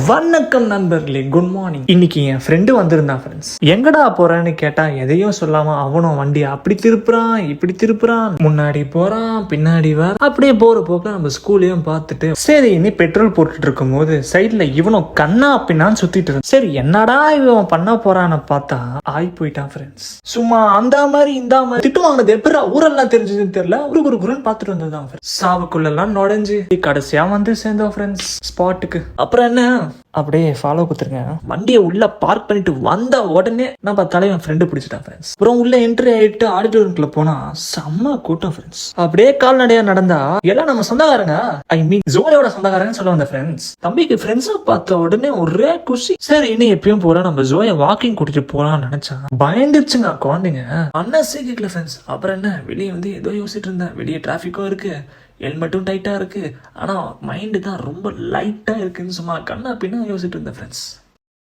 வணக்கம் நண்பர்களே, good morning. இன்னைக்கு என் ஃப்ரெண்டு வந்திருந்தான் ஃப்ரெண்ட்ஸ். எங்கடா போறேன்னு கேட்டா எதையும் சொல்லாம அவனும் வண்டி அப்படி திருப்புறான் இப்படி திருப்புறான், முன்னாடி போறான் பின்னாடி வர. அப்படியே போற போக்க நம்ம ஸ்கூலையும் பார்த்துட்டு சரி இனி பெட்ரோல் போட்டுட்டு இருக்கும் போது சைட்ல இவனும் கண்ணா பின்னான்னு சுத்திட்டு இருந்தான். சரி என்னடா இவன் பண்ண போறான்னு பார்த்தா ஆய் போயிட்டான் ஃப்ரெண்ட்ஸ். சும்மா அந்த மாதிரி இந்த மாதிரி திட்டு வாங்கினது எப்படா ஊரெல்லாம் தெரிஞ்சதுன்னு தெரியல. ஒரு குருன்னு பார்த்துட்டு வந்ததுதான் சாவுக்குள்ள எல்லாம் நுழைஞ்சு கடைசியா வந்து சேர்ந்தோம் ஃப்ரெண்ட்ஸ் ஸ்பாட்டுக்கு. அப்புறம் என்ன அப்படியே ஃபாலோ கொடுத்துருங்க. வண்டியை உள்ள பார்க் பண்ணிட்டு வந்த உடனே நம்ம தலைவன் ஃப்ரெண்டு பிடிச்சிட்டான் ஃப்ரெண்ட்ஸ். அப்புறம் உள்ள என்ட்ரி ஆயிட்டு ஆடிட்டோரியம்குள்ள போனா செம்ம கூட்டம் ஃப்ரெண்ட்ஸ். அப்படியே கால்நடையா நடந்தா எல்லாம் நம்ம சொந்தக்காரங்க, ஐ மீன் ஜோயோட சொந்தக்காரங்கன்னு சொல்ல வந்த ஃப்ரெண்ட்ஸ். தம்பிக்கு ஃப்ரெண்ட்ஸா பார்த்த உடனே ஒரே குஷி. சரி இனி எப்பயும் போல நம்ம ஜோயை வாக்கிங் கூட்டிட்டு போலாம்னு நினைச்சா பயந்துருச்சுங்க குழந்தைங்க. அண்ணாசே கேட்கல ஃப்ரெண்ட்ஸ். அப்புறம் என்ன வெளியே வந்து ஏதோ யோசிச்சுட்டு இருந்தேன். வெளியே டிராபிக்கும் இருக்கு, ஹெல்மெட்டும் டைட்டா இருக்கு, ஆனா மைண்டு தான் ரொம்ப லைட்டா இருக்குன்னு சும்மா கண்ணா பின்னா யோசிச்சுட்டு இருந்தேன் ஃப்ரெண்ட்ஸ்.